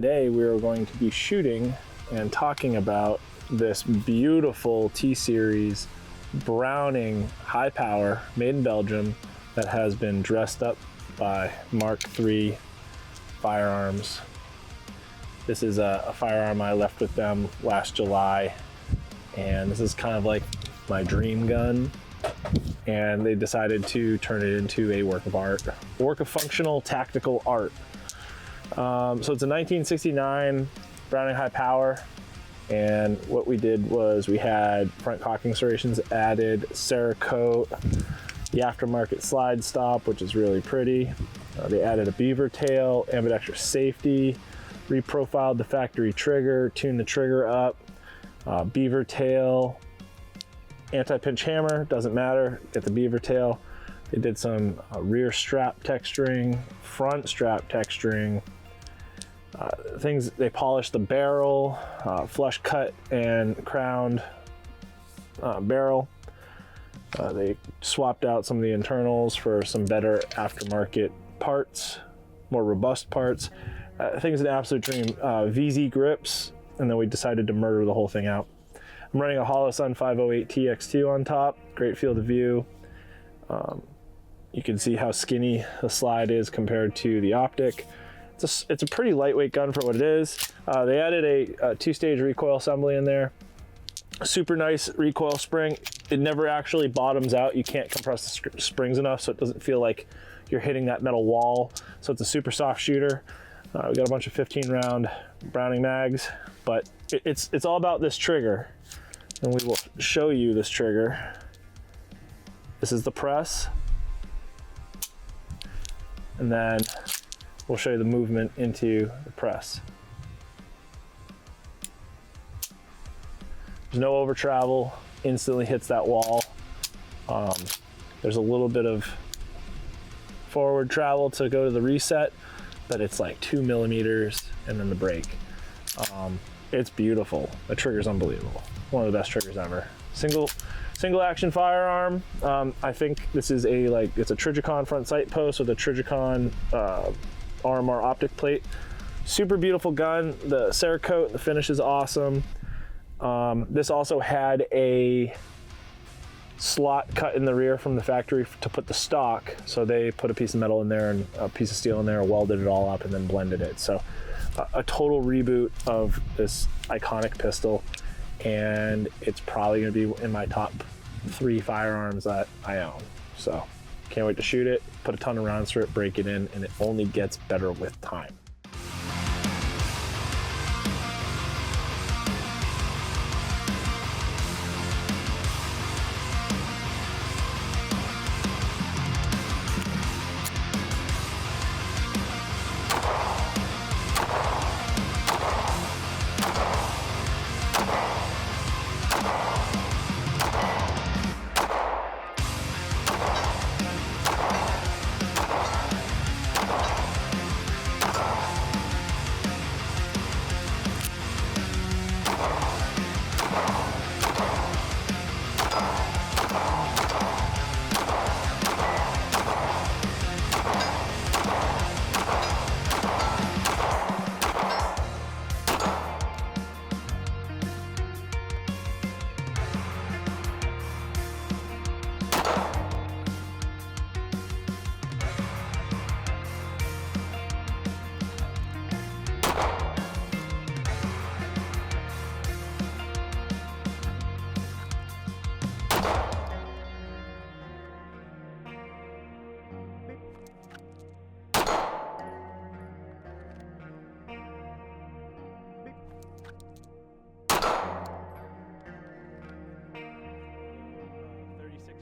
Today we are going to be shooting and talking about this beautiful T-Series Browning high power made in Belgium that has been dressed up by MK3 Firearms. This is a firearm I left with them last July, and this is kind of like my dream gun, and they decided to turn it into a work of art, a work of functional tactical art. So it's a 1969 Browning high power, and what we did was we had front cocking serrations added, Cerakote, the aftermarket slide stop, which is really pretty. They added a beaver tail, ambidextrous safety, reprofiled the factory trigger, tuned the trigger up, beaver tail, anti-pinch hammer, doesn't matter, get the beaver tail. They did some rear strap texturing, front strap texturing, things. They polished the barrel, flush cut and crowned barrel. They swapped out some of the internals for some better aftermarket parts, more robust parts. Things an absolute dream. VZ grips, and then we decided to murder the whole thing out. I'm running a Holosun 508 TX2 on top, great field of view. You can see how skinny the slide is compared to the optic. It's a pretty lightweight gun for what it is. They added a two-stage recoil assembly in there. Super nice recoil spring. It never actually bottoms out. You can't compress the springs enough so it doesn't feel like you're hitting that metal wall. So it's a super soft shooter. We got a bunch of 15 round Browning mags, but it's all about this trigger. And we will show you this trigger. This is the press. And then we'll show you the movement into the press. There's no over travel, instantly hits that wall. There's a little bit of forward travel to go to the reset, but it's like 2 millimeters and then the break. It's beautiful. The trigger's unbelievable. One of the best triggers ever. Single action firearm. I think this is it's a Trijicon front sight post with a Trijicon RMR optic plate. Super beautiful gun. The Cerakote, the finish is awesome. This also had a slot cut in the rear from the factory to put the stock. So they put a piece of metal in there and a piece of steel in there, welded it all up and then blended it. So a total reboot of this iconic pistol. And it's probably gonna be in my top 3 firearms that I own. So can't wait to shoot it, put a ton of rounds through it, break it in, and it only gets better with time.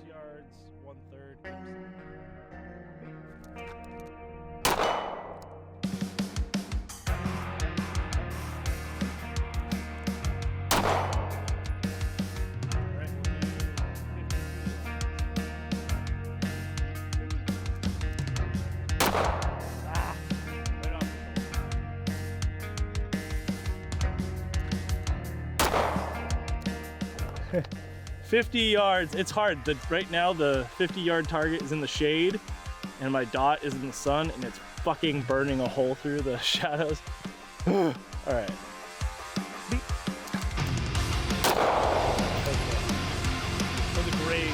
Yards, 1/3. Right 50 yards, it's hard. Right now the 50-yard target is in the shade and my dot is in the sun and it's fucking burning a hole through the shadows. All right. For the graze.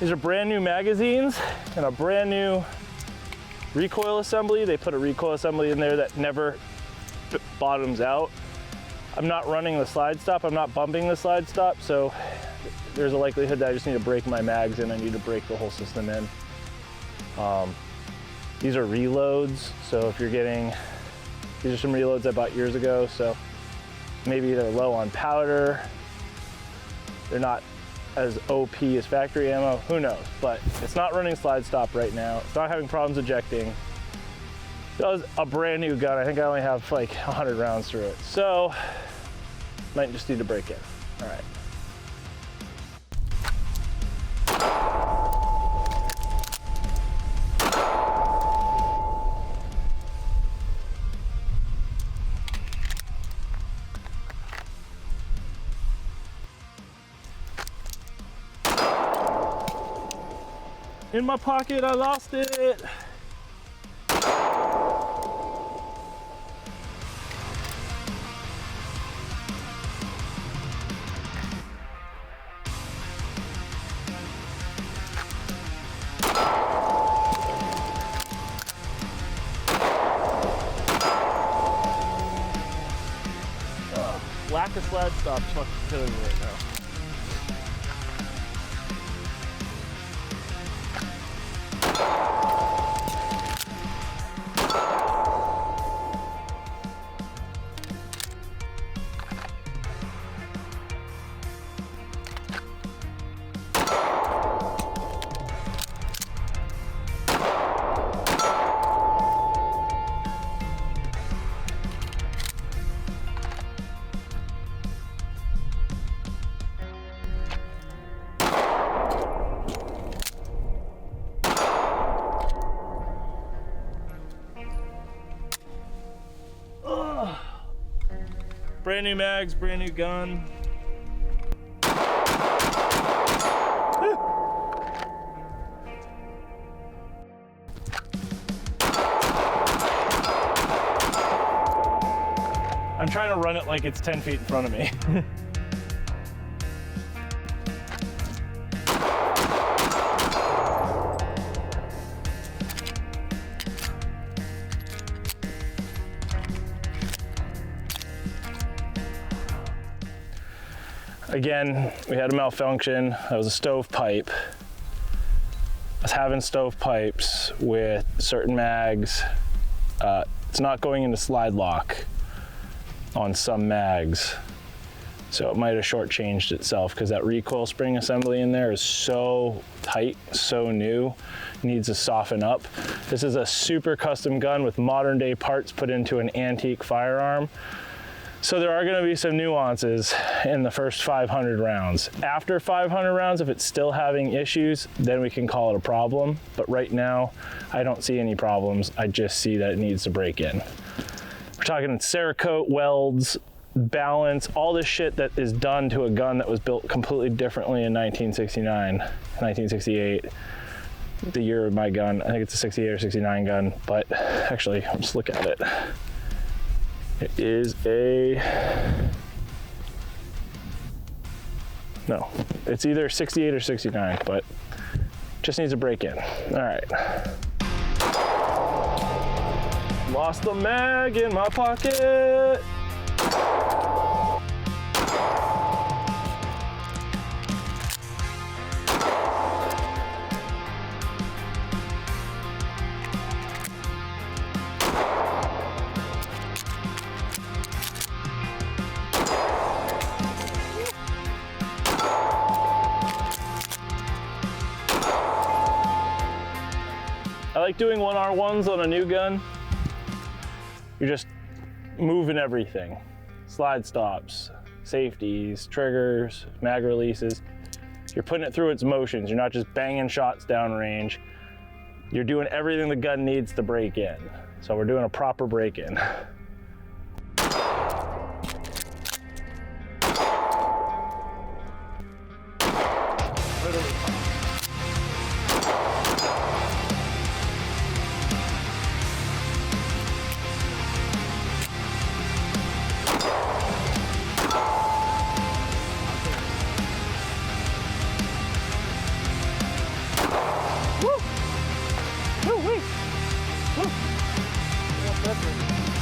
These are brand new magazines and a brand new recoil assembly. They put a recoil assembly in there that never bottoms out. I'm not running the slide stop. I'm not bumping the slide stop. So there's a likelihood that I just need to break my mags in. I need to break the whole system in. These are reloads. So if you're getting, these are some reloads I bought years ago. So maybe they're low on powder. They're not as OP as factory ammo, who knows? But it's not running slide stop right now. It's not having problems ejecting. That was a brand new gun. I think I only have like 100 rounds through it. So, might just need to break it. All right. In my pocket, I lost it. Lack of slide stop fucking killing me right now. Brand new mags, brand new gun. I'm trying to run it like it's 10 feet in front of me. Again, we had a malfunction. That was a stovepipe. I was having stovepipes with certain mags. It's not going into slide lock on some mags. So it might have shortchanged itself because that recoil spring assembly in there is so tight, so new, needs to soften up. This is a super custom gun with modern day parts put into an antique firearm. So there are gonna be some nuances in the first 500 rounds. After 500 rounds, if it's still having issues, then we can call it a problem. But right now, I don't see any problems. I just see that it needs to break in. We're talking Cerakote, welds, balance, all this shit that is done to a gun that was built completely differently in 1969, 1968. The year of my gun. I think it's a 68 or 69 gun, but actually, let's look at it. It is no, it's either 68 or 69, but just needs a break in. All right. Lost the mag in my pocket. I like doing 1R1s on a new gun. You're just moving everything. Slide stops, safeties, triggers, mag releases. You're putting it through its motions. You're not just banging shots downrange. You're doing everything the gun needs to break in. So we're doing a proper break in.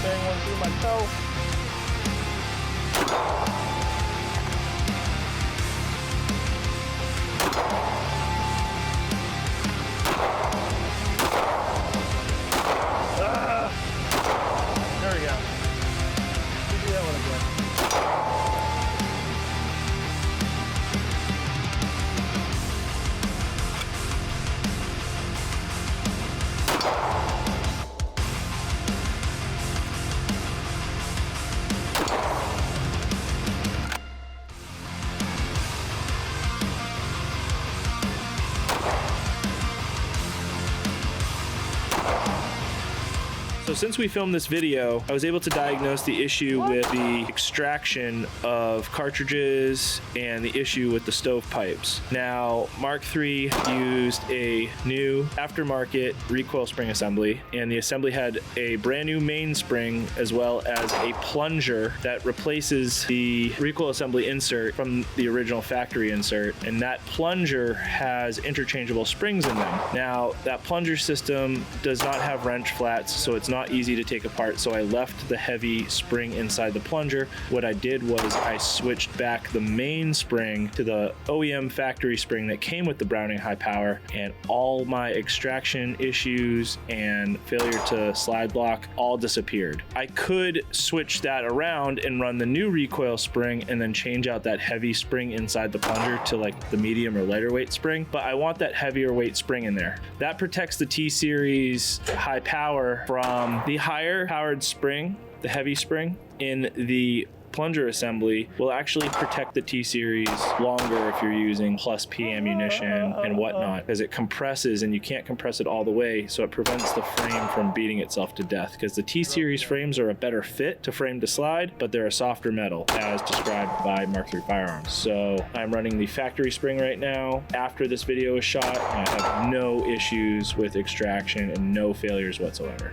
Bang one through my toe. There we go. We'll do that one again. So since we filmed this video, I was able to diagnose the issue with the extraction of cartridges and the issue with the stovepipes. Now, Mark III used a new aftermarket recoil spring assembly, and the assembly had a brand new mainspring as well as a plunger that replaces the recoil assembly insert from the original factory insert, and that plunger has interchangeable springs in them. Now, that plunger system does not have wrench flats, so it's not easy to take apart, so I left the heavy spring inside the plunger. What I did was I switched back the main spring to the OEM factory spring that came with the Browning high power, and all my extraction issues and failure to slide block all disappeared. I could switch that around and run the new recoil spring and then change out that heavy spring inside the plunger to like the medium or lighter weight spring, but I want that heavier weight spring in there. That protects the T-Series high power from the higher powered spring, the heavy spring in the plunger assembly will actually protect the T-Series longer if you're using plus P ammunition and whatnot, because it compresses and you can't compress it all the way, so it prevents the frame from beating itself to death, because the T-Series frames are a better fit to frame to slide, but they're a softer metal as described by Mark III Firearms. So I'm running the factory spring right now after this video is shot, and I have no issues with extraction and no failures whatsoever.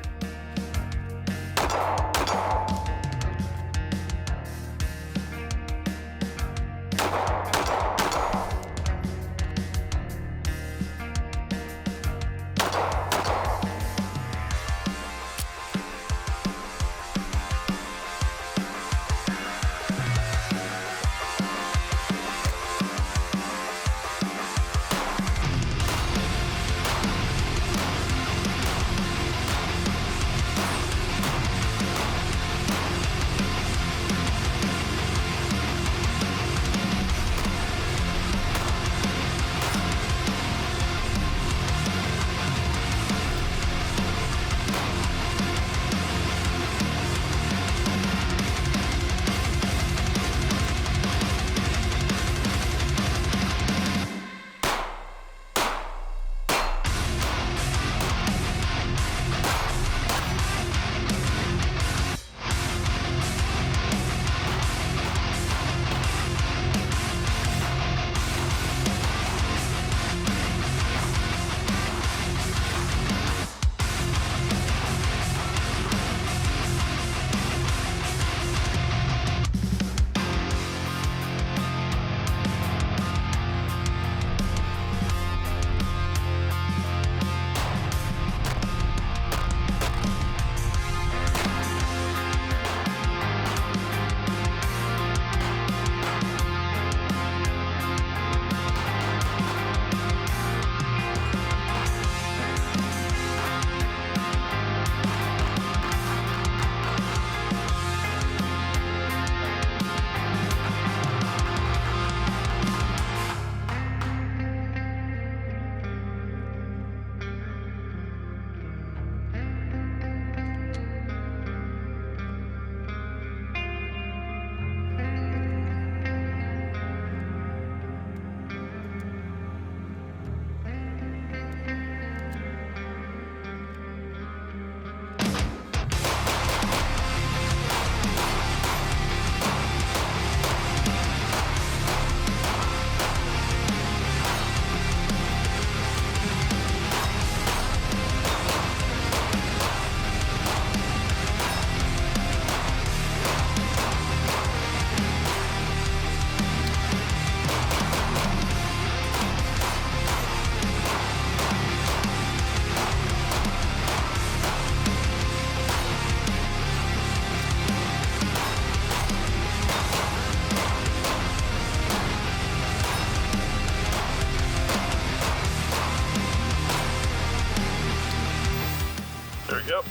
There we go.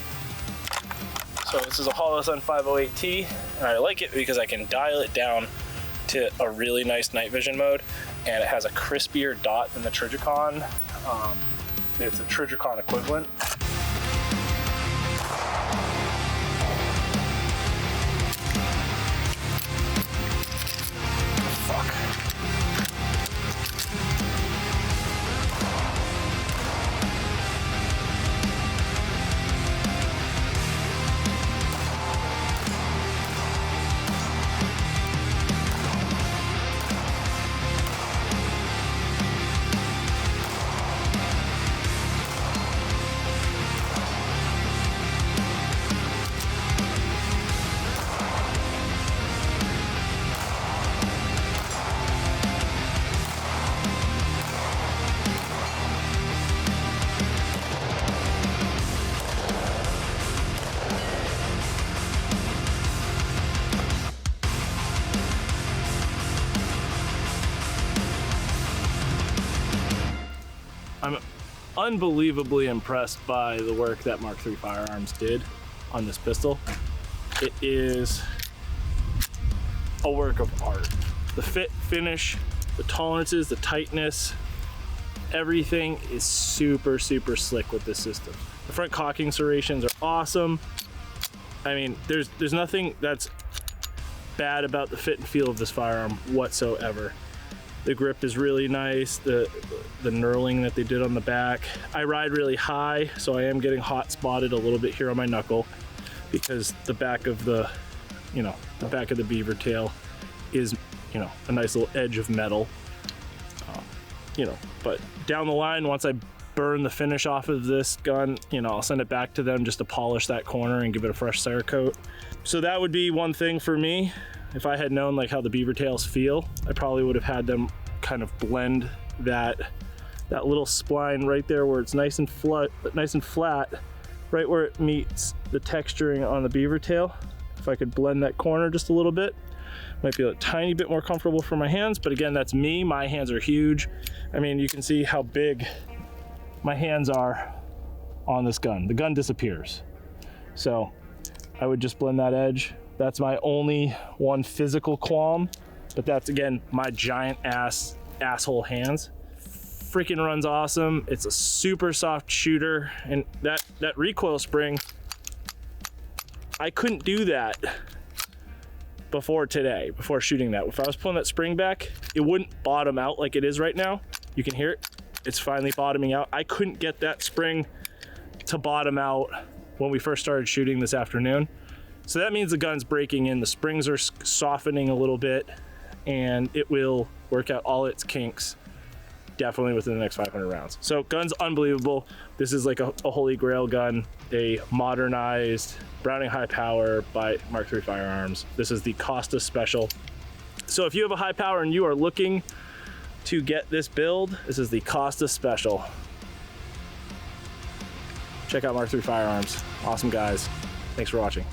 So this is a Holosun 508T, and I like it because I can dial it down to a really nice night vision mode, and it has a crispier dot than the Trijicon. It's a Trijicon equivalent. I'm unbelievably impressed by the work that MK3 Firearms did on this pistol. It is a work of art. The fit, finish, the tolerances, the tightness, everything is super, super slick with this system. The front cocking serrations are awesome. I mean, there's nothing that's bad about the fit and feel of this firearm whatsoever. The grip is really nice, the knurling that they did on the back. I ride really high, so I am getting hot spotted a little bit here on my knuckle because the back of the, the back of the beaver tail is, a nice little edge of metal. But down the line, once I burn the finish off of this gun, I'll send it back to them just to polish that corner and give it a fresh Cerakote. So that would be one thing for me. If I had known like how the beaver tails feel, I probably would have had them kind of blend that little spline right there where it's nice and flat, right where it meets the texturing on the beaver tail. If I could blend that corner just a little bit, might feel a tiny bit more comfortable for my hands. But again, that's me. My hands are huge. I mean, you can see how big my hands are on this gun. The gun disappears. So I would just blend that edge. That's my only one physical qualm, but that's again my giant asshole hands. Freaking runs awesome. It's a super soft shooter, and that recoil spring, I couldn't do that before today, before shooting that. If I was pulling that spring back, it wouldn't bottom out like it is right now. You can hear it. It's finally bottoming out. I couldn't get that spring to bottom out when we first started shooting this afternoon. So that means the gun's breaking in, the springs are softening a little bit, and it will work out all its kinks definitely within the next 500 rounds. So gun's unbelievable. This is like a holy grail gun, a modernized Browning high power by MK3 Firearms. This is the Costa Special. So if you have a high power and you are looking to get this build, this is the Costa Special. Check out MK3 Firearms. Awesome guys. Thanks for watching.